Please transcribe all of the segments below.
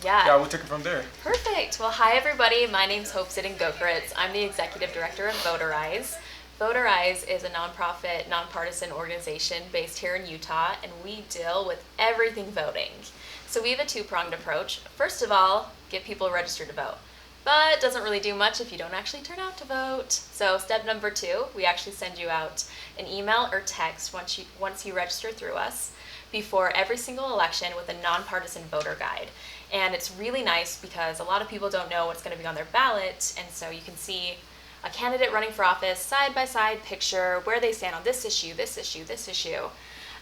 Yeah, we'll take it from there. Perfect. Well, hi everybody. My name's Hope Gokeritz. I'm the executive director of Voterise. Voterise is a nonprofit, nonpartisan organization based here in Utah, and we deal with everything voting. So we have a two-pronged approach. First of all, get people registered to vote. But it doesn't really do much if you don't actually turn out to vote. So step number 2, we actually send you out an email or text once you register through us before every single election with a nonpartisan voter guide. And it's really nice because a lot of people don't know what's going to be on their ballot, and so you can see a candidate running for office, side-by-side picture, where they stand on this issue, this issue, this issue.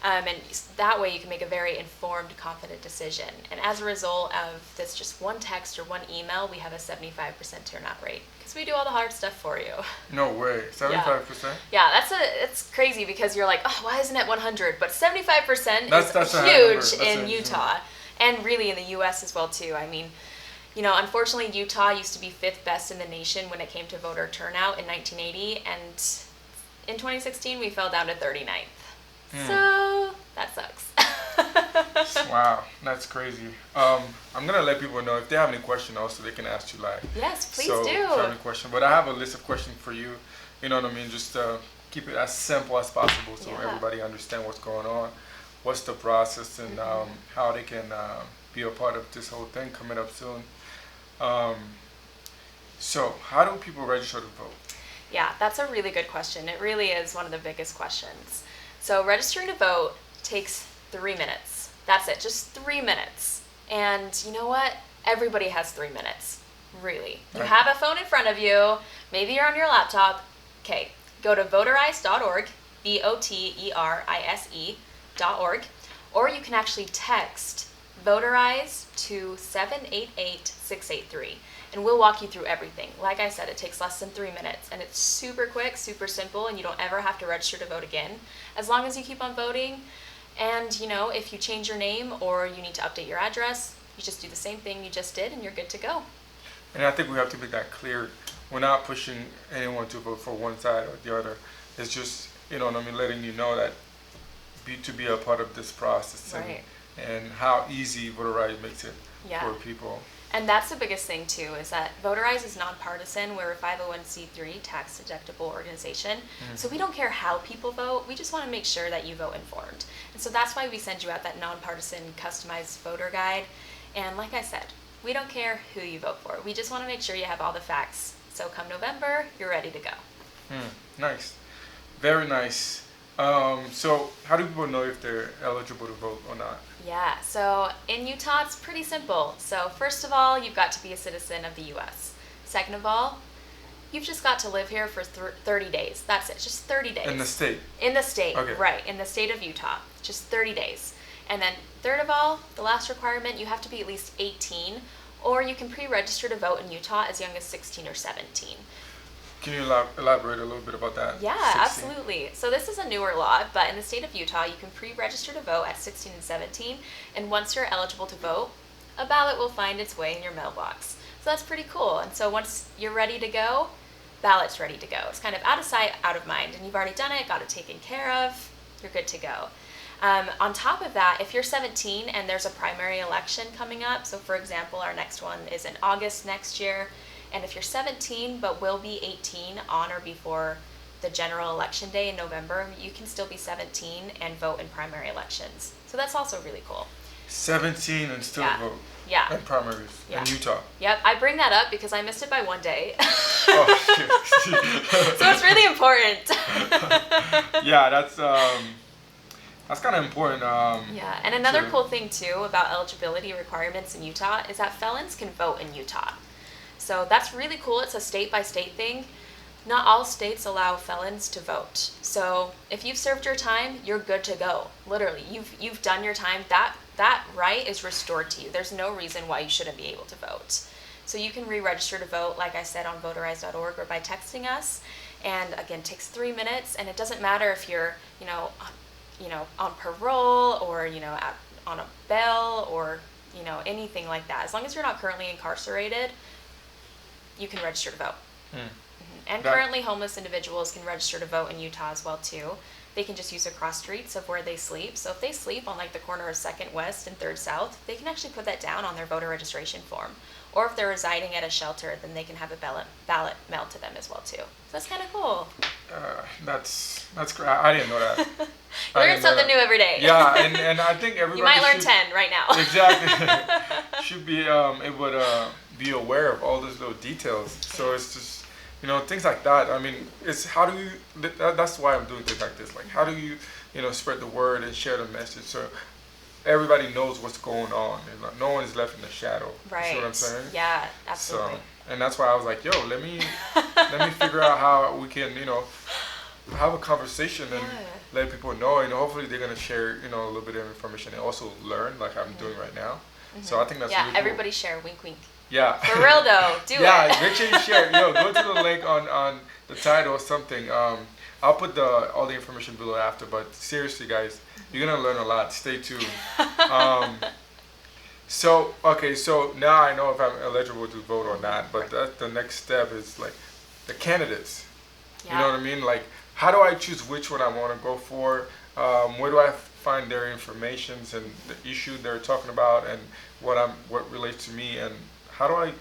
And that way you can make a very informed, confident decision. And as a result of this just one text or one email, we have a 75% turnout rate because we do all the hard stuff for you. No way, 75%? Yeah, it's crazy because you're like, oh, why isn't it 100? But 75% that's is huge in Utah, and really in the U.S. as well too. I mean, you know, unfortunately, Utah used to be 5th best in the nation when it came to voter turnout in 1980, and in 2016 we fell down to 39th. So that sucks. Wow, that's crazy. I'm gonna let people know if they have any questions also they can ask you live. Yes, please so, do. If you have any question, but I have a list of questions for you. You know what I mean? Just keep it as simple as possible so everybody understand what's going on, what's the process, and how they can be a part of this whole thing coming up soon. So how do people register to vote? Yeah, that's a really good question. It really is one of the biggest questions. So registering to vote takes 3 minutes. That's it, just 3 minutes. And you know what? Everybody has 3 minutes, really. You have a phone in front of you, maybe you're on your laptop. Okay, go to voterise.org, voterise.org, or you can actually text Voterise to 788-683. And we'll walk you through everything. Like I said, it takes less than 3 minutes, and it's super quick, super simple, and you don't ever have to register to vote again, as long as you keep on voting. And, you know, if you change your name or you need to update your address, you just do the same thing you just did, and you're good to go. And I think we have to make that clear. We're not pushing anyone to vote for one side or the other. It's just, you know what I mean, letting you know that to be a part of this process, and how easy Voterise makes it for people. And that's the biggest thing too, is that Voterise is nonpartisan. We're a 501c3 tax deductible organization. So we don't care how people vote. We just want to make sure that you vote informed. And so that's why we send you out that nonpartisan customized voter guide. And like I said, we don't care who you vote for. We just want to make sure you have all the facts. So come November, you're ready to go. Nice. Very nice. So how do people know if they're eligible to vote or not? Yeah, so in Utah, it's pretty simple. So first of all, you've got to be a citizen of the U.S. Second of all, you've just got to live here for 30 days. That's it, just 30 days. In the state? In the state, okay. Right, in the state of Utah, just 30 days. And then third of all, the last requirement, you have to be at least 18, or you can pre-register to vote in Utah as young as 16 or 17. Can you elaborate a little bit about that? Yeah, 16? Absolutely. So this is a newer law, but in the state of Utah, you can pre-register to vote at 16 and 17, and once you're eligible to vote, a ballot will find its way in your mailbox. So that's pretty cool. And so once you're ready to go, ballot's ready to go. It's kind of out of sight, out of mind, and you've already done it, got it taken care of, you're good to go. On top of that, if you're 17 and there's a primary election coming up, so for example, our next one is in August next year, and if you're 17 but will be 18 on or before the general election day in November, you can still be 17 and vote in primary elections. So that's also really cool. 17 and still vote? Yeah. In primaries in Utah? Yep. I bring that up because I missed it by 1 day. Oh, shit. So it's really important. Yeah, that's kind of important. Yeah, and another cool thing too about eligibility requirements in Utah is that felons can vote in Utah. So that's really cool. It's a state-by-state thing. Not all states allow felons to vote. So if you've served your time, you're good to go. Literally, you've done your time. That right is restored to you. There's no reason why you shouldn't be able to vote. So you can re-register to vote, like I said, on voterise.org or by texting us. And again, it takes 3 minutes, and it doesn't matter if you're, on parole or, on a bail or, anything like that. As long as you're not currently incarcerated, you can register to vote. And currently homeless individuals can register to vote in Utah as well too. they can just use the cross streets of where they sleep. So if they sleep on like the corner of 2nd West and 3rd South, they can actually put that down on their voter registration form. Or if they're residing at a shelter, then they can have a ballot mailed to them as well too. So that's kind of cool. That's great. I didn't know that. You learn something new every day. Yeah, and I think everybody you might learn should, 10 right now. Exactly. Should be able to be aware of all those little details. So it's just, things like that. I mean, it's how do you, that's why I'm doing things like this. Like, how do you, spread the word and share the message so everybody knows what's going on and like, no one is left in the shadow. Right. You see what I'm saying? Yeah, absolutely. So, and that's why I was like, yo, let me figure out how we can, have a conversation and let people know, and hopefully they're gonna share, a little bit of information and also learn like I'm doing right now. So I think that's really cool. Everybody share, wink wink. Yeah. For real though, do it. Yeah, make sure you share. Yo, go to the link on the title or something. I'll put all the information below after, but seriously guys, you're gonna learn a lot. Stay tuned. So now I know if I'm eligible to vote or not, but the next step is like the candidates. Yeah. You know what I mean? Like, how do I choose which one I want to go for? Where do I find their informations and the issue they're talking about and what relates to me, and how do I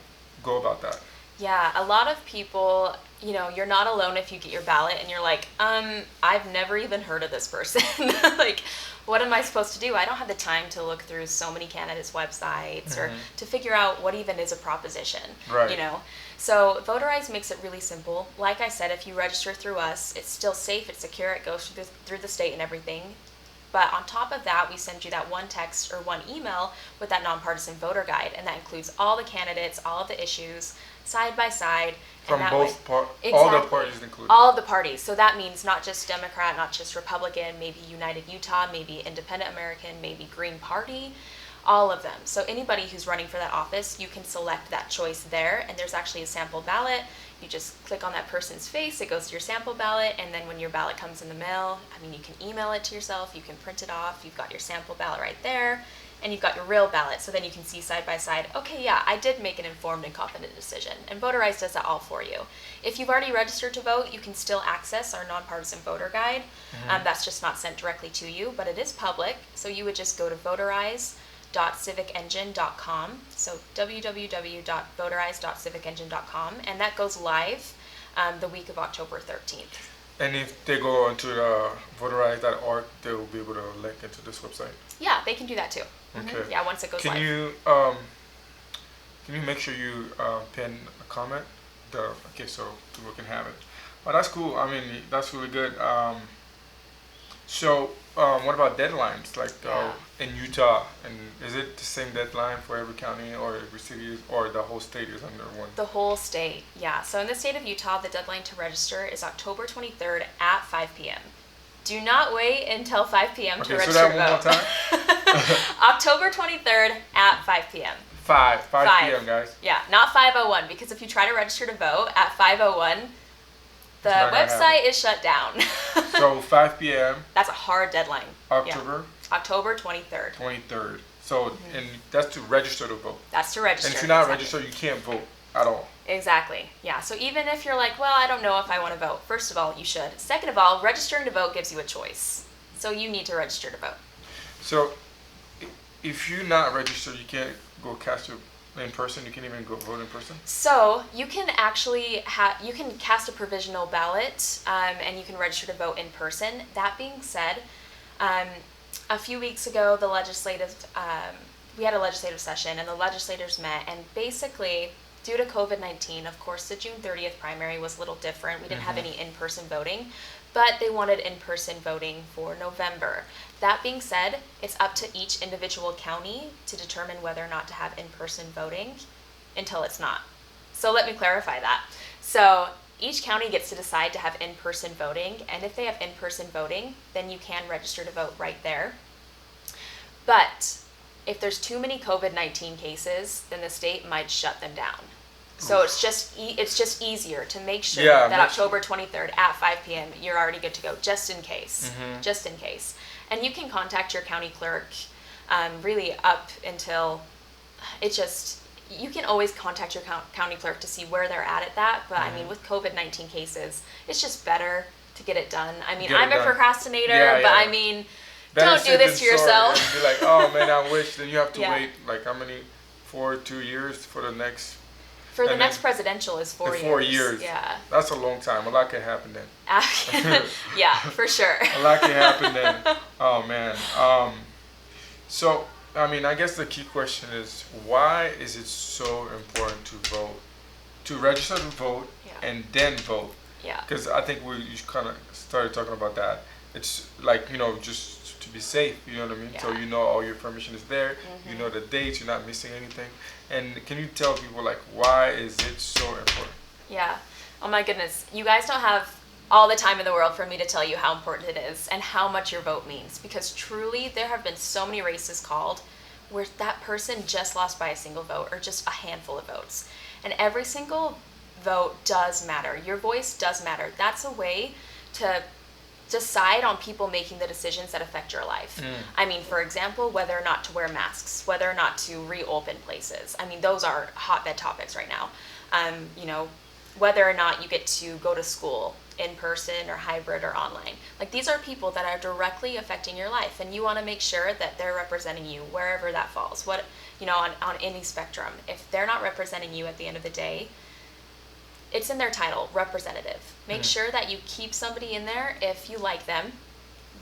go about that? Yeah, a lot of people, you're not alone if you get your ballot and you're like, I've never even heard of this person. Like, what am I supposed to do? I don't have the time to look through so many candidates' websites or to figure out what even is a proposition. Right. So Voterise makes it really simple. Like I said, if you register through us, it's still safe, it's secure, it goes through the state and everything. But on top of that, we send you that one text or one email with that nonpartisan voter guide, and that includes all the candidates, all of the issues, side by side. From both parties, exactly, all the parties included. All of the parties. So that means not just Democrat, not just Republican, maybe United Utah, maybe Independent American, maybe Green Party, all of them. So anybody who's running for that office, you can select that choice there, and there's actually a sample ballot. You just click on that person's face, it goes to your sample ballot, and then when your ballot comes in the mail, you can email it to yourself, you can print it off, you've got your sample ballot right there, and you've got your real ballot, so then you can see side by side, okay, yeah, I did make an informed and confident decision, and Voterise does that all for you. If you've already registered to vote, you can still access our nonpartisan voter guide. That's just not sent directly to you, but it is public, so you would just go to voterise.civicengine.com, so www.voterise.civicengine.com, and that goes live the week of October 13th. And if they go onto the voterise.org, they will be able to link into this website. Yeah, they can do that too. Okay. Yeah, once it goes live. Can you make sure you pin a comment? Okay, so people can have it. Oh, that's cool. That's really good. So what about deadlines? Like in Utah, and is it the same deadline for every county or every city, or the whole state is under one? The whole state, yeah. So in the state of Utah, the deadline to register is October 23rd at 5 p.m. Do not wait until 5 p.m. to register to vote. One more time. October 23rd at 5 p.m. 5 p.m. guys. Yeah, not 5:01, because if you try to register to vote at 5:01, the website is shut down. So 5 p.m. That's a hard deadline. October? Yeah. October 23rd. 23rd. So, and that's to register to vote. That's to register. And if you're not registered, you can't vote at all. Exactly. Yeah. So even if you're like, well, I don't know if I want to vote. First of all, you should. Second of all, registering to vote gives you a choice. So you need to register to vote. So if you're not registered, you can't go cast your in person. You can't even go vote in person. So you can actually you can cast a provisional ballot, and you can register to vote in person. That being said, a few weeks ago, we had a legislative session, and the legislators met, and basically, due to COVID-19, of course, the June 30th primary was a little different. We didn't have any in-person voting, but they wanted in-person voting for November. That being said, it's up to each individual county to determine whether or not to have in-person voting until it's not. So let me clarify that. So each county gets to decide to have in-person voting, and if they have in-person voting, then you can register to vote right there. But if there's too many COVID-19 cases, then the state might shut them down. So it's just easier to make sure that October 23rd at 5 p.m. you're already good to go, just in case. Just in case. And you can contact your county clerk really up until you can always contact your county clerk to see where they're at that. But I mean, with COVID-19 cases, it's just better to get it done. I mean, Get it I'm a done. procrastinator, Yeah, but yeah. I mean, Better don't do safe this than to yourself. sorry, and be like, oh man, I wish. Then you have to Yeah. wait like how many? 2 years for the next. For the and next then- presidential is 4 years. 4 years. Yeah. That's a long time. A lot can happen then. Yeah, for sure. A lot can happen then. Oh man. So I mean, I guess the key question is why is it so important to vote, to register to vote, Yeah. and then vote? Yeah. Because I think you kind of started talking about that. It's like just to be safe. You know what I mean? So Yeah. you know all your information is there. You know the dates. You're not missing anything. And can you tell people like why is it so important? Yeah. Oh my goodness. You guys don't have all the time in the world for me to tell you how important it is and how much your vote means. Because truly, there have been so many races called where that person just lost by a single vote or just a handful of votes. And every single vote does matter. Your voice does matter. That's a way to decide on people making the decisions that affect your life. I mean, for example, whether or not to wear masks, whether or not to reopen places. I mean, those are hotbed topics right now. Whether or not you get to go to school in person or hybrid or online. Like, these are people that are directly affecting your life, and you want to make sure that they're representing you wherever that falls. On any spectrum. If they're not representing you at the end of the day, it's in their title, representative. Make sure that you keep somebody in there if you like them.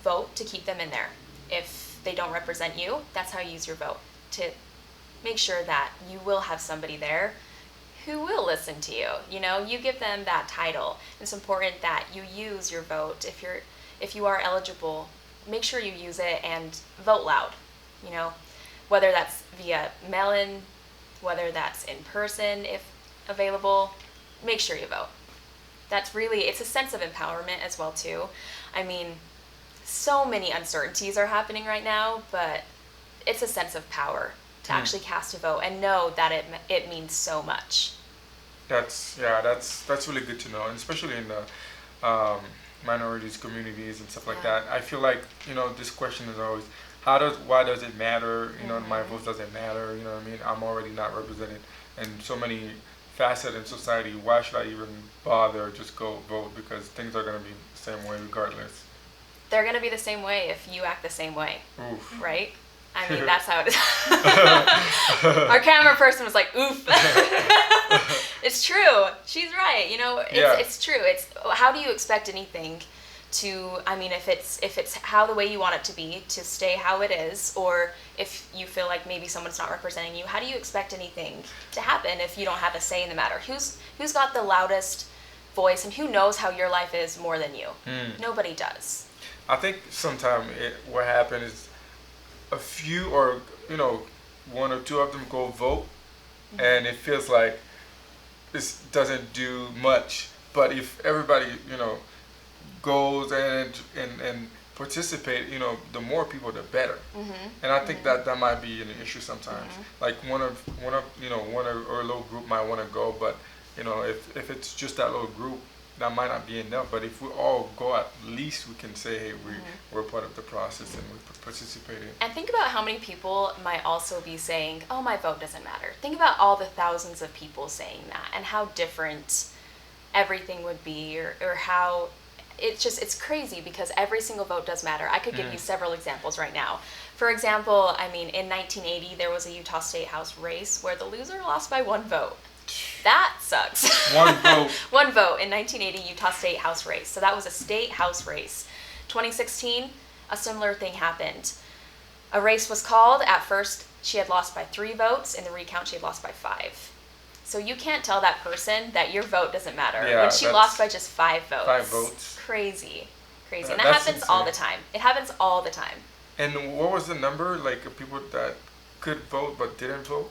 Vote to keep them in there. If they don't represent you, that's how you use your vote, to make sure that you will have somebody there who will listen to you. You give them that title. It's important that you use your vote. If you are eligible, make sure you use it and vote loud. Whether that's via mail-in, whether that's in person if available, make sure you vote. It's a sense of empowerment as well too. I mean, so many uncertainties are happening right now, but it's a sense of power to actually cast a vote and know that it means so much. That's really good to know, and especially in the minorities communities and stuff like that. I feel like this question is always why does it matter? My vote doesn't matter. You know what I mean? I'm already not represented in so many facets in society. Why should I even bother? Just go vote, because things are going to be the same way regardless. They're going to be the same way if you act the same way. Oof. Right? I mean, that's how it is. Our camera person was like, oof. It's true. She's right. It's true. It's how do you expect anything if it's how the way you want it to be, to stay how it is, or if you feel like maybe someone's not representing you, how do you expect anything to happen if you don't have a say in the matter? Who's got the loudest voice, and who knows how your life is more than you? Nobody does. I think sometimes what happens is a few or one or two of them go vote, and it feels like this doesn't do much. But if everybody goes and participate, the more people, the better. And I think that might be an issue sometimes. Like one or a little group might want to go, but if it's just that little group, that might not be enough. But if we all go, at least we can say, hey, we're part of the process and we're participating. And think about how many people might also be saying, oh, my vote doesn't matter. Think about all the thousands of people saying that, and how different everything would be, or how it's crazy, because every single vote does matter. I could give you several examples right now. For example, in 1980, there was a Utah State House race where the loser lost by one vote. That sucks. One vote. One vote in 1980 Utah State House race. So that was a state house race. 2016, a similar thing happened. A race was called. At first, she had lost by 3 votes. In the recount, she had lost by 5. So you can't tell that person that your vote doesn't matter when she lost by just 5 votes. 5 votes. Crazy. And that happens all the time. It happens all the time. And what was the number, like, of people that could vote but didn't vote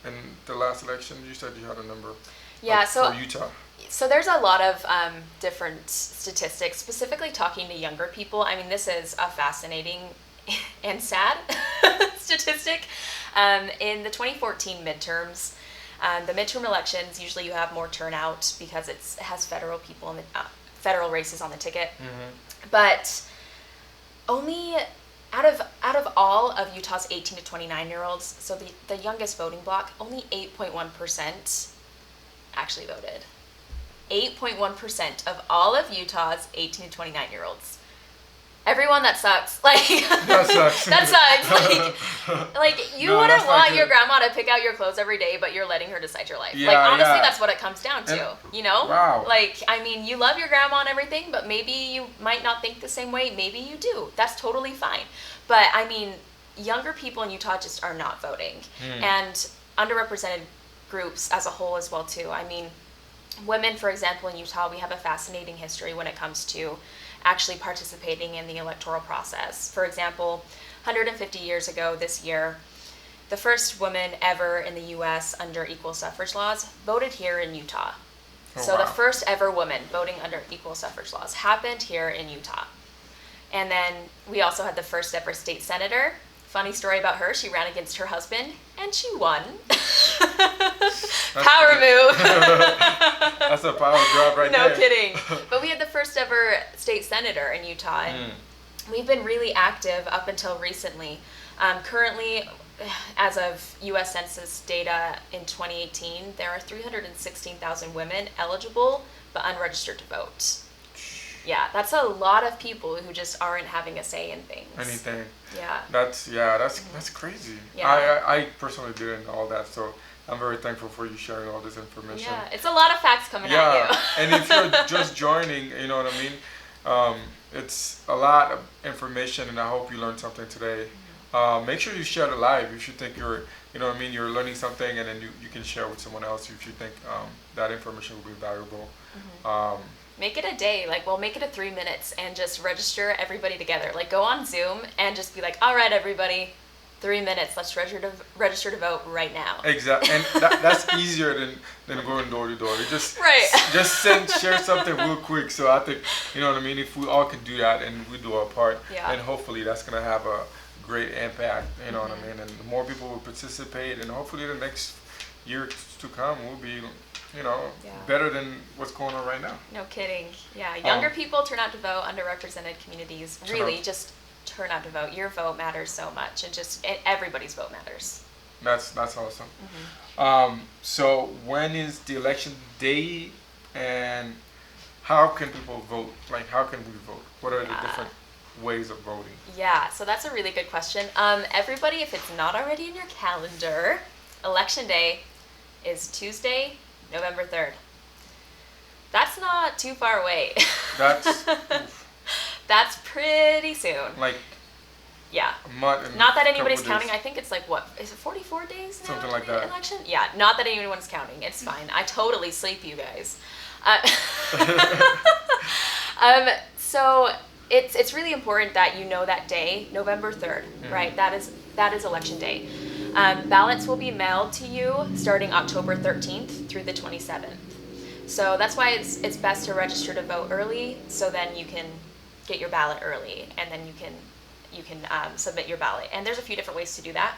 in the last election? You said you had a number. Yeah, for Utah. So there's a lot of different statistics, specifically talking to younger people. I mean, this is a fascinating and sad statistic. In the 2014 midterms, the midterm elections, usually you have more turnout because it has federal people in the federal races on the ticket. But only out of all of Utah's 18 to 29-year-olds, so the youngest voting bloc, only 8.1% actually voted. 8.1% of all of Utah's 18 to 29-year-olds. Everyone, that sucks. Like, That sucks. that sucks. Like you wouldn't want your grandma to pick out your clothes every day, but you're letting her decide your life. Yeah, like, honestly, yeah. that's what it comes down to, you know? Wow. Like, I mean, you love your grandma and everything, but maybe you might not think the same way. Maybe you do. That's totally fine. But, I mean, younger people in Utah just are not voting. And underrepresented groups as a whole as well, too. I mean, women, for example, in Utah, we have a fascinating history when it comes to actually participating in the electoral process. For example, 150 years ago this year, the first woman ever in the U.S. under equal suffrage laws voted here in Utah. So the first ever woman voting under equal suffrage laws happened here in Utah. And then we also had the first ever state senator. Funny story about her, she ran against her husband and she won. Power move. That's a power job right there. No kidding. But we had the first ever state senator in Utah. And we've been really active up until recently. Currently, as of U.S. Census data in 2018, there are 316,000 women eligible but unregistered to vote. Yeah, that's a lot of people who just aren't having a say in things. Anything. Yeah. That's crazy. Yeah. I personally didn't know all that, so I'm very thankful for you sharing all this information. Yeah, it's a lot of facts coming at you. And if you're just joining, you know what I mean? It's a lot of information, and I hope you learned something today. Make sure you share it live if you think you're learning something, and then you can share with someone else if you think that information will be valuable. Make it a day, make it a 3 minutes and just register everybody together. Like, go on Zoom and just be like, all right, everybody, 3 minutes, let's register to vote right now. Exactly, and that's easier than going door to door. You just share something real quick. So I think, you know what I mean, if we all can do that and we do our part, then hopefully that's going to have a great impact, you know what I mean, and more people will participate, and hopefully the next year to come will be, better than what's going on right now. No kidding. Yeah, younger people turn out to vote, underrepresented communities really just turn out to vote. Your vote matters so much, and just everybody's vote matters. That's awesome. So when is the election day, and how can people vote? Like, how can we vote? What are the different ways of voting? Yeah, so that's a really good question. Everybody, if it's not already in your calendar, election day is Tuesday, November 3rd. That's not too far away. That's pretty soon. Like, yeah. a month. Not that anybody's counting. I think it's like, what, is it 44 days now? Something like that. Election? Yeah, not that anyone's counting. It's fine. I totally sleep, you guys. So it's really important that you know that day, November 3rd, right? That is election day. Ballots will be mailed to you starting October 13th through the 27th. So that's why it's best to register to vote early, so then you can get your ballot early, and then you can submit your ballot. And there's a few different ways to do that.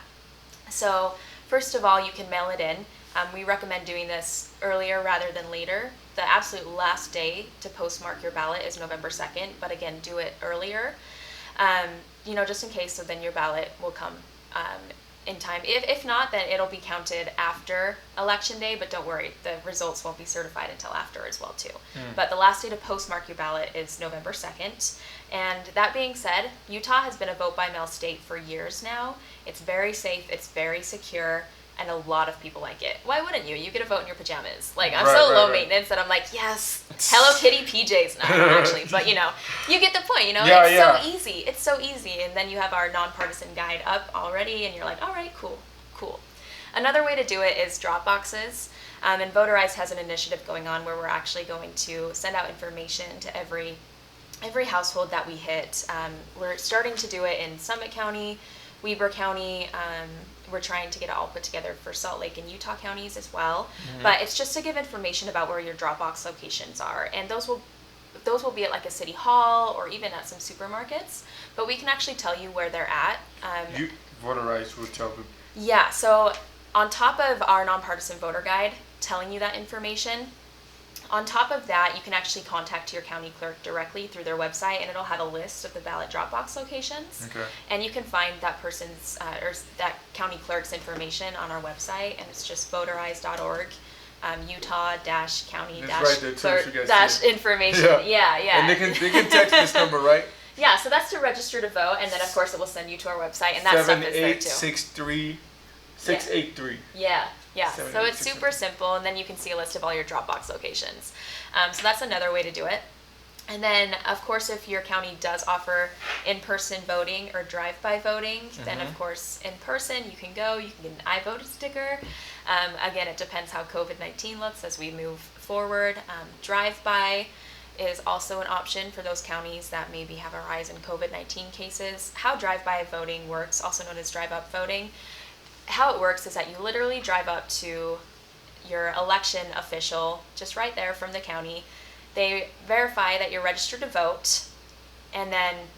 So first of all, you can mail it in. We recommend doing this earlier rather than later. The absolute last day to postmark your ballot is November 2nd, but again, do it earlier, just in case, so then your ballot will come in time. If not, then it'll be counted after election day, but don't worry, the results won't be certified until after as well too. But the last day to postmark your ballot is November 2nd. And that being said, Utah has been a vote by mail state for years now. It's very safe, it's very secure, and a lot of people like it. Why wouldn't you? You get to vote in your pajamas. Like, I'm so low maintenance that I'm like, yes, Hello Kitty PJs. No, actually, but you get the point, so easy. It's so easy. And then you have our nonpartisan guide up already, and you're like, all right, cool. Another way to do it is drop boxes. And Voterise has an initiative going on where we're actually going to send out information to every household that we hit. We're starting to do it in Summit County, Weber County. We're trying to get it all put together for Salt Lake and Utah counties as well. But it's just to give information about where your Dropbox locations are. And those will be at like a city hall or even at some supermarkets. But we can actually tell you where they're at. Voterise will tell them. Yeah, so on top of our nonpartisan voter guide telling you that information, on top of that, you can actually contact your county clerk directly through their website, and it'll have a list of the ballot Dropbox locations. Okay. And you can find that person's or that county clerk's information on our website, and it's just voterise.org. Utah-county-clerk-information. Yeah. And they can text this number, right? Yeah, so that's to register to vote, and then of course it will send you to our website, and that stuff is there too. 7863683. Yeah. So it's super simple, and then you can see a list of all your Dropbox locations. So that's another way to do it. And then, of course, if your county does offer in-person voting or drive-by voting, then of course in person you can go. You can get an I voted sticker. Again, it depends how COVID-19 looks as we move forward. Drive-by is also an option for those counties that maybe have a rise in COVID-19 cases. How drive-by voting works, also known as drive-up voting, how it works is that you literally drive up to your election official just right there from the county. They verify that you're registered to vote, and then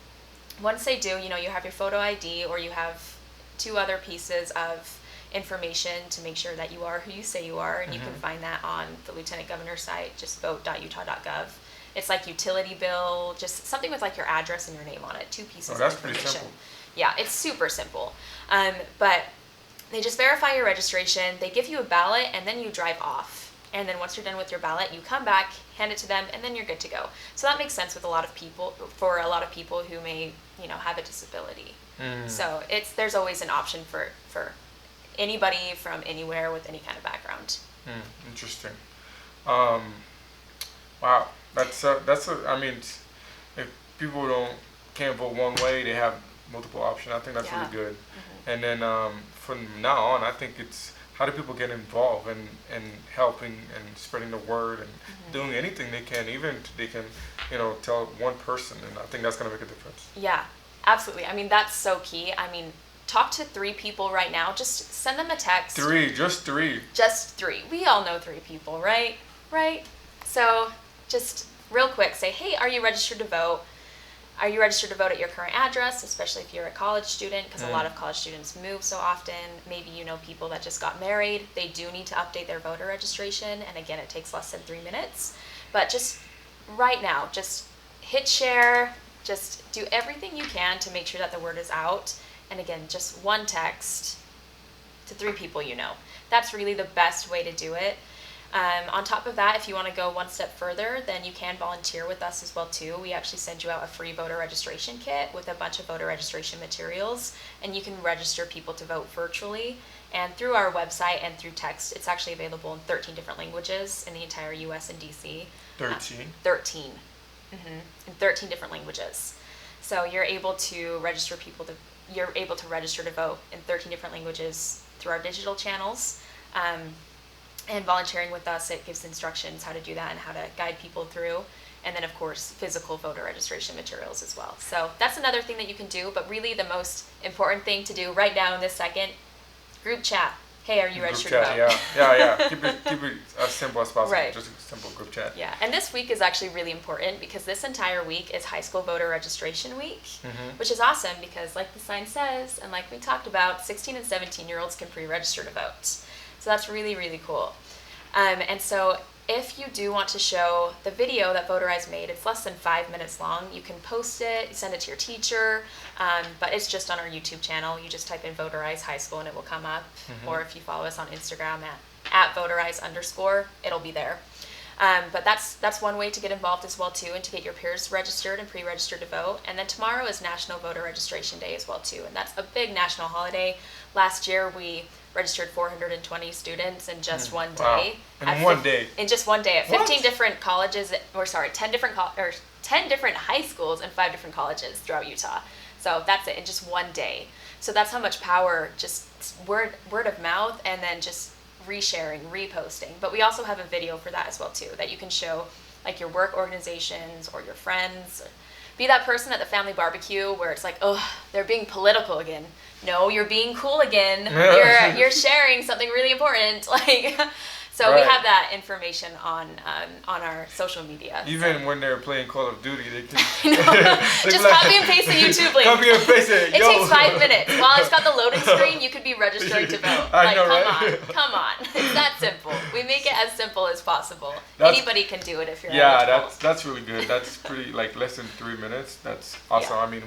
once they do, you have your photo ID or you have 2 other pieces of information to make sure that you are who you say you are, and you can find that on the Lieutenant Governor's site, just vote.utah.gov. It's like utility bill, just something with like your address and your name on it, 2 pieces of information. Pretty simple. Yeah, it's super simple. But they just verify your registration, they give you a ballot, and then you drive off. And then once you're done with your ballot, you come back, hand it to them, and then you're good to go. So that makes sense with a lot of people who may, have a disability. So there's always an option for anybody from anywhere with any kind of background. Interesting. Wow, I mean, if people can't vote one way, they have multiple options. I think that's really good. And then from now on, I think it's how do people get involved in helping and spreading the word and doing anything they can, even if they can, tell one person, and I think that's going to make a difference. Yeah, absolutely. I mean, that's so key. I mean, talk to 3 people right now. Just send them a text. 3, just 3. Just 3. We all know 3 people, right? Right? So just real quick, say, hey, are you registered to vote? Are you registered to vote at your current address, especially if you're a college student, because a lot of college students move so often. Maybe people that just got married. They do need to update their voter registration, and again, it takes less than 3 minutes. But just right now, just hit share, just do everything you can to make sure that the word is out. And again, just 1 text to 3 people you know. That's really the best way to do it. On top of that, if you want to go 1 step further, then you can volunteer with us as well too. We actually send you out a free voter registration kit with a bunch of voter registration materials, and you can register people to vote virtually. And through our website and through text, it's actually available in 13 different languages in the entire U.S. and D.C. 13? 13. In 13 different languages. So you're able to register to vote in 13 different languages through our digital channels. And volunteering with us, it gives instructions how to do that and how to guide people through. And then, of course, physical voter registration materials as well. So that's another thing that you can do. But really the most important thing to do right now in this second, group chat. Hey, are you registered to vote? Yeah. Keep it as simple as possible. Right. Just a simple group chat. Yeah, and this week is actually really important because this entire week is high school voter registration week, which is awesome because like the sign says, and like we talked about, 16 and 17-year-olds can pre-register to vote. So that's really, really cool. And so if you do want to show the video that Voterise made, it's less than 5 minutes long. You can post it, send it to your teacher, but it's just on our YouTube channel. You just type in Voterise High School and it will come up. Or if you follow us on Instagram at Voterise_, it'll be there. But that's one way to get involved as well too, and to get your peers registered and pre-registered to vote. And then tomorrow is National Voter Registration Day as well too, and that's a big national holiday. Last year we registered 420 students in just one day. Wow. In one day? In just one day at 15 different colleges, 10 different high schools and 5 different colleges throughout Utah. So that's it, in just one day. So that's how much power, just word of mouth, and then just resharing, reposting. But we also have a video for that as well too, that you can show like your work organizations or your friends. Be that person at the family barbecue where it's like, oh, they're being political again. No, you're being cool again. You're sharing something really important. So we have that information on our social media. Even when they're playing Call of Duty, they can just copy and paste the YouTube link. Copy and paste it. It takes 5 minutes. While it's got the loading screen, you could be registering to vote. Come on. It's that simple. We make it as simple as possible. Anybody can do it if you're eligible. That's really good. That's pretty less than 3 minutes. That's awesome. Yeah. I mean,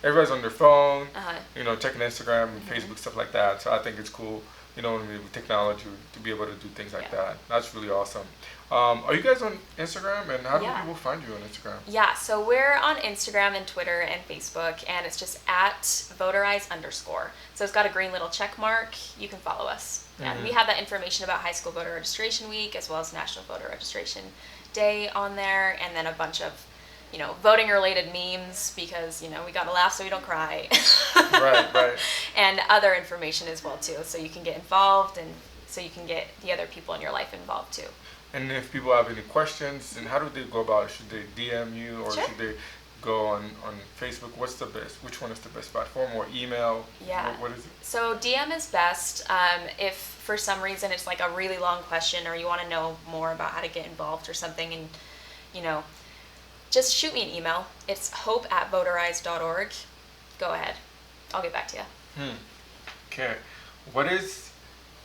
everybody's on their phone, checking Instagram and Facebook, stuff like that. So I think it's cool. with technology to be able to do things like that. That's really awesome. Are you guys on Instagram, and how do people find you on Instagram? Yeah, so we're on Instagram and Twitter and Facebook, and it's just at Voterise _. So it's got a green little check mark. You can follow us. And we have that information about High School Voter Registration Week as well as National Voter Registration Day on there, and then a bunch of voting related memes because, we gotta laugh so we don't cry. Right. And other information as well too. So you can get involved and so you can get the other people in your life involved too. And if people have any questions, and how do they go about it? Should they DM you or should they go on Facebook? What's the best? Which one is the best platform, or email? Yeah. What is it? So DM is best. If for some reason it's like a really long question or you want to know more about how to get involved or something, and just shoot me an email. It's hope@voterise.org. Go ahead. I'll get back to you. Okay. What is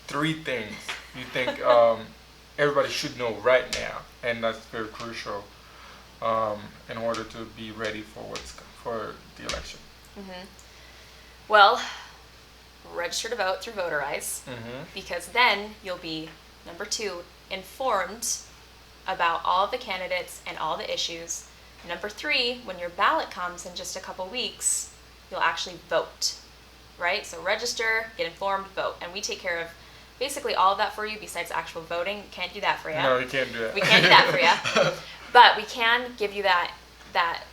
3 things you think everybody should know right now, and that's very crucial in order to be ready for the election? Well, register to vote through Voterise, because then you'll be, number 2, informed about all of the candidates and all the issues. Number 3, when your ballot comes in just a couple weeks, you'll actually vote, right? So register, get informed, vote. And we take care of basically all of that for you besides actual voting. Can't do that for you. No, we can't do that. We can't do that for you. But we can give you that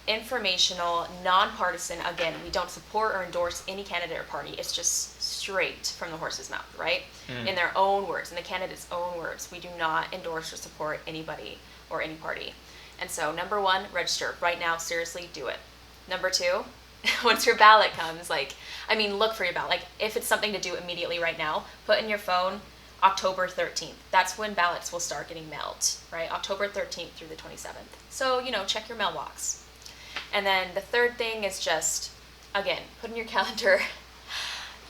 informational, nonpartisan, again, we don't support or endorse any candidate or party. It's just straight from the horse's mouth, right? In their own words, in the candidate's own words. We do not endorse or support anybody or any party. And so, number 1, register. Right now, seriously, do it. Number 2, once your ballot comes, look for your ballot. If it's something to do immediately right now, put in your phone October 13th. That's when ballots will start getting mailed, right? October 13th through the 27th. So, check your mailbox. And then the third thing is just, again, put in your calendar,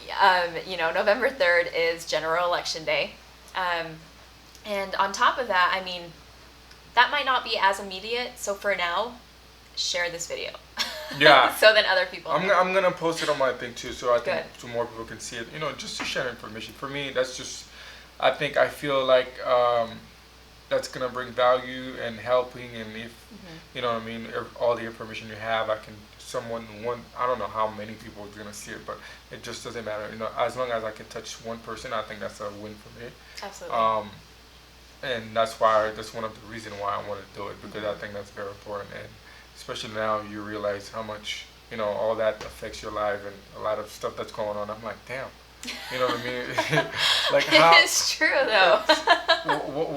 November 3rd is General Election Day. And on top of that, that might not be as immediate. So for now, share this video. Yeah. So then other people. I'm gonna post it on my thing too, so I think so more people can see it. Just to share information. For me, that's just. I feel like that's gonna bring value and helping, and if if all the information you have, I don't know how many people are gonna see it, but it just doesn't matter. As long as I can touch one person, I think that's a win for me. Absolutely. And that's one of the reasons why I want to do it, because I think that's very important, and especially now you realize how much all that affects your life and a lot of stuff that's going on. I'm like, damn, you know what I mean? Like how it's true though.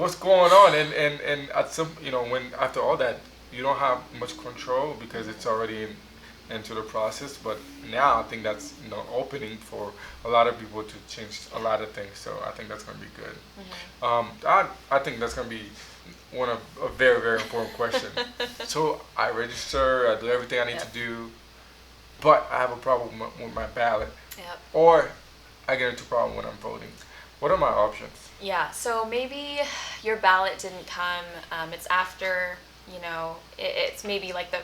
What's going on? And at some when after all that you don't have much control because it's already into the process. But now I think that's opening for a lot of people to change a lot of things. So I think that's going to be good. I think that's going to be a very, very important question. So I register, I do everything I need to do, but I have a problem with my ballot, or I get into a problem when I'm voting. What are my options? Yeah, so maybe your ballot didn't come, it's after, it's maybe like the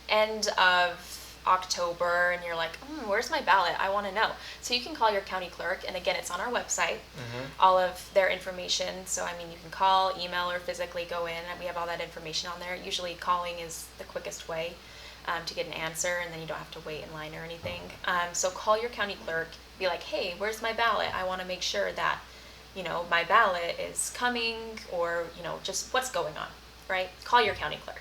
end of October, and you're like, where's my ballot? I want to know. So you can call your county clerk, and again, it's on our website, all of their information. So you can call, email, or physically go in, and we have all that information on there. Usually calling is the quickest way to get an answer, and then you don't have to wait in line or anything. So call your county clerk, be like, hey, where's my ballot? I want to make sure that my ballot is coming, or just what's going on, right? Call your county clerk.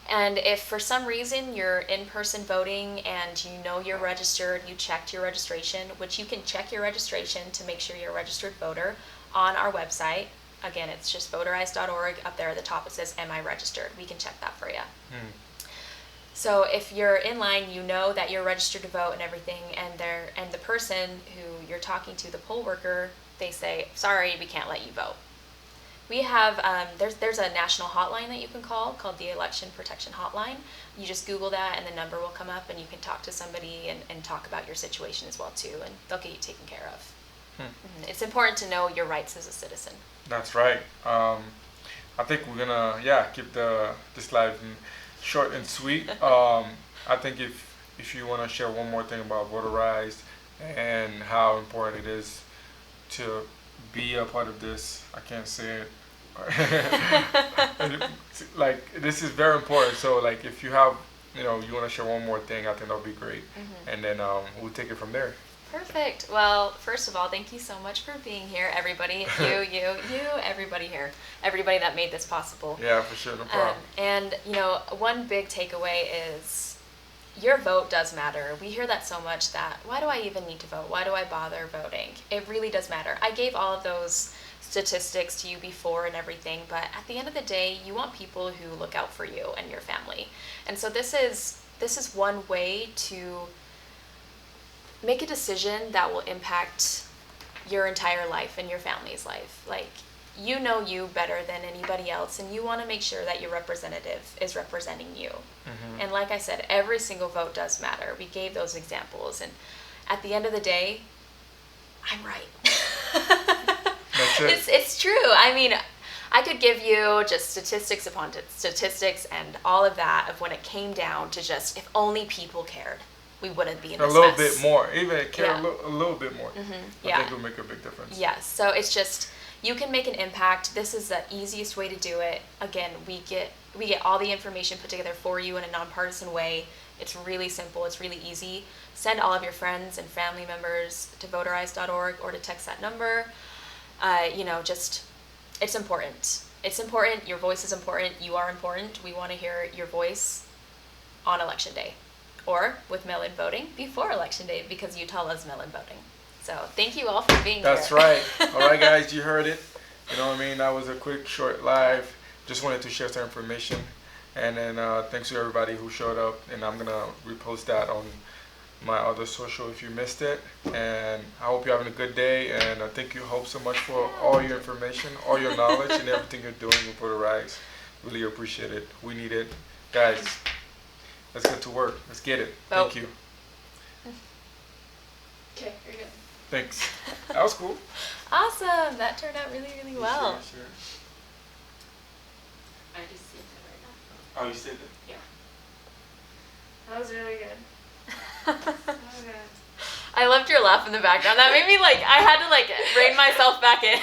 And if for some reason you're in-person voting and you're registered, you checked your registration, which you can check your registration to make sure you're a registered voter on our website. Again, it's just voterise.org. Up there at the top it says, am I registered? We can check that for you. So if you're in line, that you're registered to vote and everything, and the person who you're talking to, the poll worker, they say, sorry, we can't let you vote. We have, there's a national hotline that you can call called the Election Protection Hotline. You just Google that and the number will come up, and you can talk to somebody and talk about your situation as well too, and they'll get you taken care of. It's important to know your rights as a citizen. That's right. I think we're gonna keep this live short and sweet. I think if you want to share one more thing about Voterise, and how important it is to be a part of this. I can't say it. Like, this is very important. So, like, if you have, you want to share one more thing, I think that'll be great. And then we'll take it from there. Perfect. Well, first of all, thank you so much for being here, everybody. You, everybody here. Everybody that made this possible. Yeah, for sure. No problem. And, one big takeaway is your vote does matter. We hear that so much that, why do I even need to vote? Why do I bother voting? It really does matter. I gave all of those statistics to you before and everything, but at the end of the day, you want people who look out for you and your family. And so this is one way to make a decision that will impact your entire life and your family's life. Like, you know you better than anybody else, and you want to make sure that your representative is representing you. And like I said, every single vote does matter. We gave those examples, and at the end of the day, I'm right. That's it. It's true. I mean, I could give you just statistics upon statistics and all of that of when it came down to just, if only people cared, we wouldn't be in this a little mess. bit more, even care Yeah. a little bit more. I think it'll make a big difference. Yes. So it's just, you can make an impact. This is the easiest way to do it. Again, we get all the information put together for you in a nonpartisan way. It's really simple. It's really easy. Send all of your friends and family members to voterise.org or to text that number. Just, it's important. It's important. Your voice is important. You are important. We want to hear your voice on Election Day, or with mail-in voting before Election Day, because Utah loves mail-in voting. So thank you all for being That's here. right. All right, guys, you heard it. You know what I mean? That was a quick, short live. Just wanted to share some information. And then thanks to everybody who showed up. And I'm going to repost that on my other social if you missed it. And I hope you're having a good day. And thank you, Hope, so much for all your information, all your knowledge, and everything you're doing with Voterise. Really appreciate it. We need it. Guys, let's get to work. Let's get it. Vote. Thank you. Okay, you're good. Thanks. That was cool. Awesome. That turned out really, really well. Sure. I just saved it right now. Oh, you saved it? Yeah. That was really good. I loved your laugh in the background. That made me I had to rein myself back in.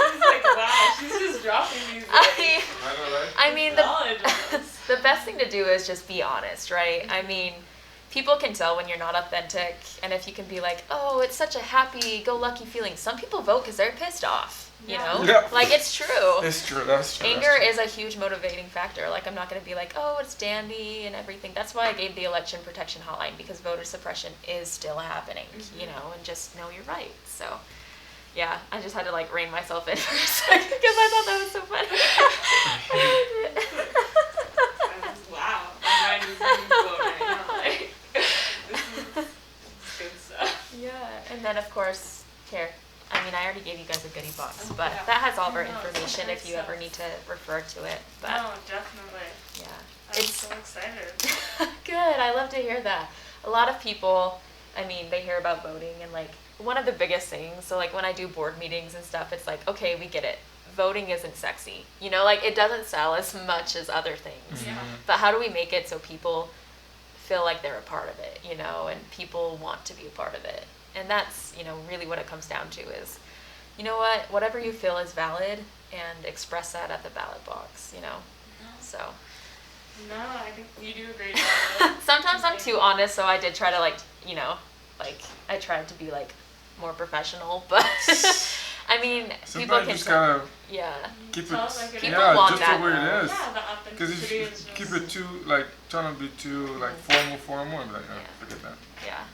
It's like, wow, she's just dropping these I mean, knowledge. the best thing to do is just be honest, right? I mean, people can tell when you're not authentic, and if you can be like, oh, it's such a happy-go-lucky feeling. Some people vote because they're pissed off, you know? Yeah. It's true. It's true. That's true. Anger is a huge motivating factor. I'm not going to be like, oh, it's dandy and everything. That's why I gave the election protection hotline, because voter suppression is still happening, and just know you're right. So, yeah, I just had to rein myself in for a second because I thought that was so funny. Wow, my mind is being blown right now. This is good stuff. Yeah, and then of course, here. I mean, I already gave you guys a goodie box, but that has all of our information if you ever need to refer to it. But No, definitely. yeah, I'm so excited. good. I love to hear that. A lot of people, I mean, they hear about voting and one of the biggest things. So when I do board meetings and stuff, it's okay, we get it. Voting isn't sexy, it doesn't sell as much as other things. Yeah. But how do we make it so people feel like they're a part of it, and people want to be a part of it? And that's, really what it comes down to is, whatever you feel is valid, and express that at the ballot box, So No, I think you do a great job. sometimes I'm too honest, so I did try to I tried to be more professional, but I mean, people Sometimes can just gotta yeah. keep Tell it. it like it People Yeah, want just that, the way though. it is. Yeah, the Because if authenticity you is just... keep it too trying to be too formal, and be like, oh, Yeah. forget that. Yeah,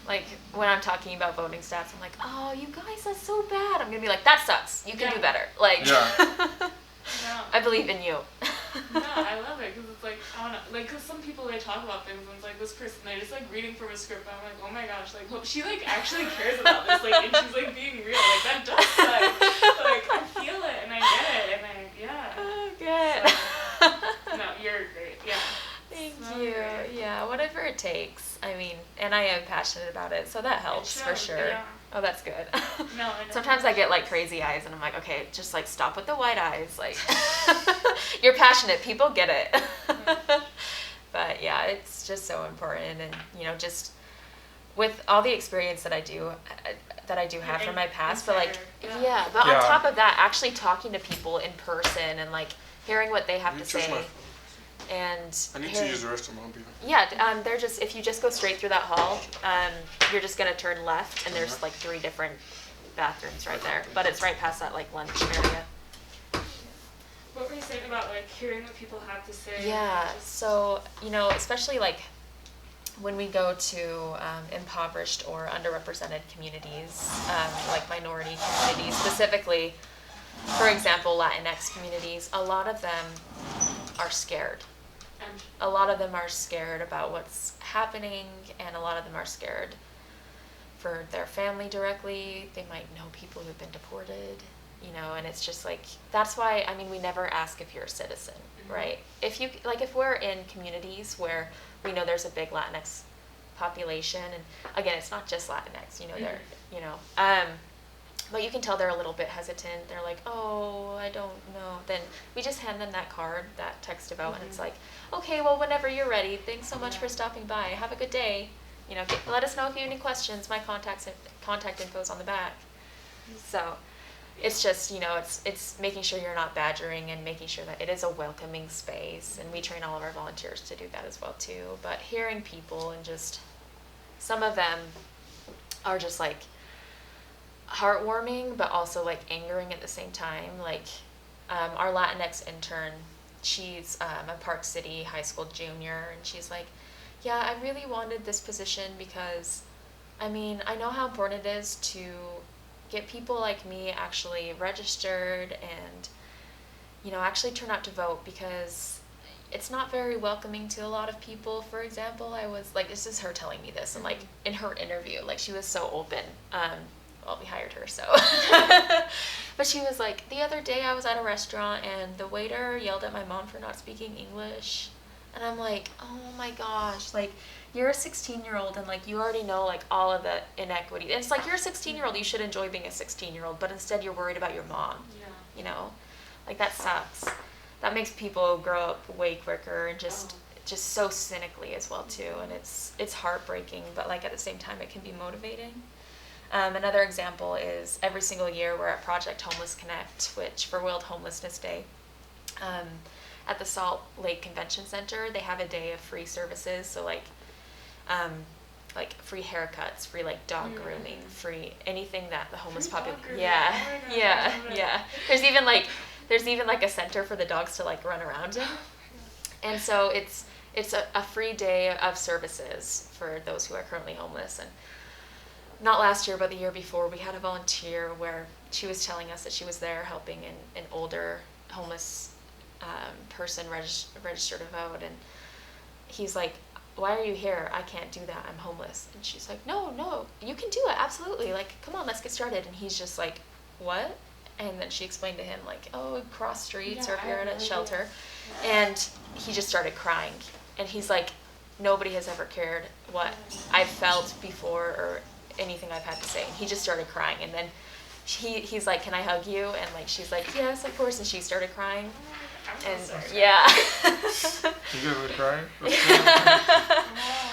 when I'm talking about voting stats, I'm like, oh, you guys, that's so bad. I'm gonna be like, that sucks. You can do better. No. I believe in you. No, I love it, because it's I wanna, because some people, they talk about things, and it's this person, they're just reading from a script, and I'm like, oh my gosh, hope she actually cares about this, and she's being real, that does suck. I feel it, and I get it, and yeah. Oh, good. So, no, you're great, yeah. Thank So you. great. Yeah, whatever it takes. I mean, and I am passionate about it, so that helps for shows, sure. yeah. Oh, that's good. No, I Sometimes I get crazy eyes, and I'm like, okay, just stop with the white eyes. You're passionate. People get it. But yeah, it's just so important, and just with all the experience that I do have from my past, but like, yeah. but Yeah. on top of that, actually talking to people in person and like hearing what they have You to touch say. my- And I need to hearing- use the restroom. I'll be. Yeah, they're just, if you just go straight through that hall, you're just gonna turn left and there's like 3 different bathrooms right there, but it's right past that like lunch area. What were you saying about like hearing what people have to say? Yeah, Just- so, especially like when we go to impoverished or underrepresented communities, like minority communities, specifically, for example, Latinx communities, a lot of them are scared. and A lot of them are scared about what's happening, and a lot of them are scared for their family directly. They might know people who've been deported, and it's just like, that's why, we never ask if you're a citizen, right? If we're in communities where we know there's a big Latinx population, and again, it's not just Latinx, but you can tell they're a little bit hesitant. They're like, oh, I don't know. Then we just hand them that card, that text about, and it's like, okay, well, whenever you're ready, thanks so much for stopping by. Have a good day. Let us know if you have any questions. My contact info's on the back. So it's just, it's making sure you're not badgering and making sure that it is a welcoming space. And we train all of our volunteers to do that as well too. But hearing people, and just some of them are just like heartwarming, but also like angering at the same time. Like our Latinx intern, she's a Park City high school junior, and she's like, yeah, I really wanted this position because I know how important it is to get people like me actually registered and actually turn out to vote, because it's not very welcoming to a lot of people. For example, I was like, this is her telling me this, and like in her interview, like she was so open. Well, we hired her, so. But she was like, the other day I was at a restaurant and the waiter yelled at my mom for not speaking English. And I'm like, oh my gosh, like, you're a 16-year-old and like you already know like all of the inequity. And it's like, you're a 16-year-old, you should enjoy being a 16-year-old, but instead you're worried about your mom. Yeah. Like, that sucks. That makes people grow up way quicker, and just so cynically as well too. And it's heartbreaking, but like at the same time it can be motivating. Another example is every single year we're at Project Homeless Connect, which for World Homelessness Day, at the Salt Lake Convention Center, they have a day of free services. So like free haircuts, free like dog grooming, free anything that the homeless Free dog population. grooming. Yeah, Oh my gosh, yeah, I love it. yeah. There's even like a center for the dogs to like run around in, and so it's a free day of services for those who are currently homeless. And not last year, but the year before, we had a volunteer where she was telling us that she was there helping an older homeless person register to vote, and he's like, why are you here? I can't do that. I'm homeless. And she's like, no, you can do it. Absolutely. Like, come on, let's get started. And he's just like, what? And then she explained to him like, oh, cross streets, or if you're in a shelter. And he just started crying. And he's like, nobody has ever cared what I've felt before or anything I've had to say. And he just started crying. And then he's like, can I hug you? And like, she's like, yes, of course. And she started crying. And yeah. You guys were crying?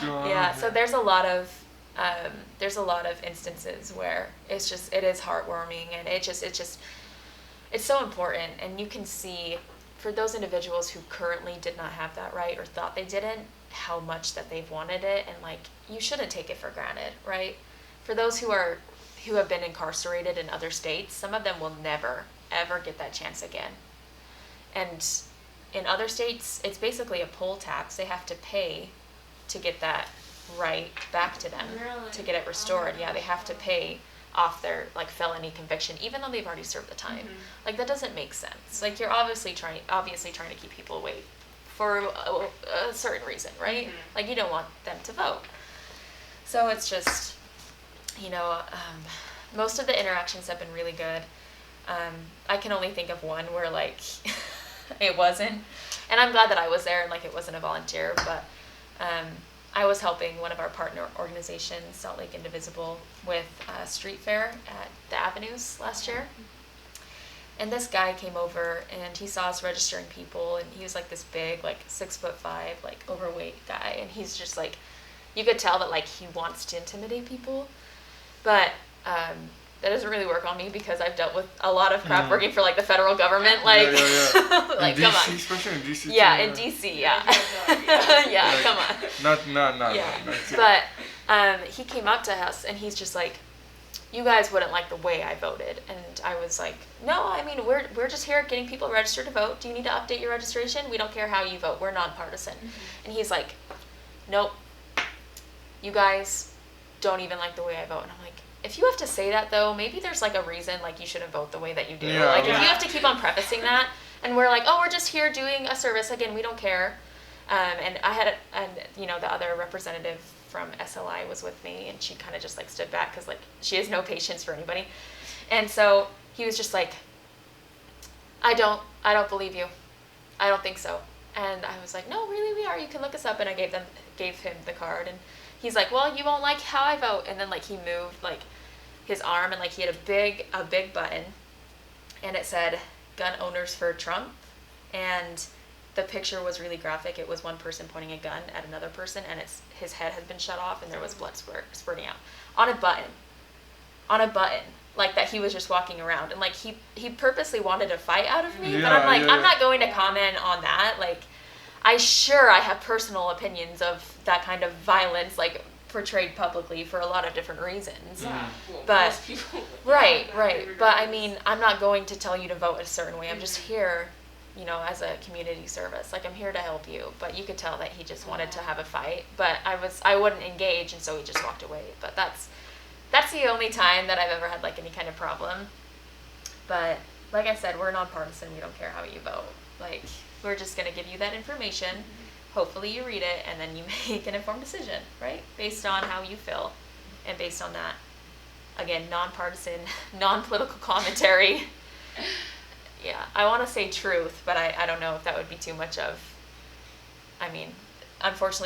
Yeah, so there's a lot of instances where it is heartwarming, and it's so important. And you can see for those individuals who currently did not have that right or thought they didn't, how much that they've wanted it, and like, you shouldn't take it for granted, right? For those who have been incarcerated in other states, some of them will never ever get that chance again. And in other states, it's basically a poll tax. They have to pay to get that right back to them, Really? to get it restored. Yeah, they have to pay off their like felony conviction, even though they've already served the time. Like, that doesn't make sense. Like, you're obviously trying to keep people away for a certain reason, right? Like, you don't want them to vote. So it's just, most of the interactions have been really good. I can only think of one where like it wasn't, and I'm glad that I was there and like it wasn't a volunteer, but I was helping one of our partner organizations, Salt Lake Indivisible, with a street fair at the Avenues last year. And this guy came over and he saw us registering people, and he was like this big, like 6'5", like overweight guy, and he's just like, you could tell that like he wants to intimidate people, but that doesn't really work on me because I've dealt with a lot of crap working for like the federal government. Like, like in come DC, on. especially in DC. Yeah, too, in DC, yeah. Like, Come on. Not. Yeah, Not but he came up to us and he's just like, you guys wouldn't like the way I voted. And I was like, no, I mean, we're just here getting people registered to vote. Do you need to update your registration? We don't care how you vote. We're nonpartisan. And he's like, nope, you guys don't even like the way I vote. And I'm like, if you have to say that though, maybe there's like a reason like you shouldn't vote the way that you do. Yeah, like if you have to keep on prefacing that, and we're like, oh, we're just here doing a service. Again, we don't care. And I had, the other representative from SLI was with me, and she kind of just like stood back because like she has no patience for anybody. And so he was just like, I don't believe you. I don't think so. And I was like, no, really, we are. You can look us up. And I gave him the card, and he's like, well, you won't like how I vote. And then like he moved like his arm, and like he had a big button, and it said gun owners for Trump. And the picture was really graphic. It was one person pointing a gun at another person, and his head had been shut off, and there was blood spurting out on a button, like that he was just walking around, and like he purposely wanted a fight out of me. But I'm like, I'm not going to comment on that. Like, I have personal opinions of that kind of violence, like portrayed publicly for a lot of different reasons. Yeah, well, but most people, right. But I mean, I'm not going to tell you to vote a certain way. I'm just here, as a community service. Like, I'm here to help you. But you could tell that he just wanted to have a fight. But I wouldn't engage, and so he just walked away. But that's the only time that I've ever had like any kind of problem. But like I said, we're nonpartisan. We don't care how you vote. Like, we're just gonna give you that information. Hopefully you read it, and then you make an informed decision, right? Based on how you feel, and based on that. Again, nonpartisan, non-political commentary. Yeah, I want to say truth, but I don't know if that would be too much of. I mean, unfortunately,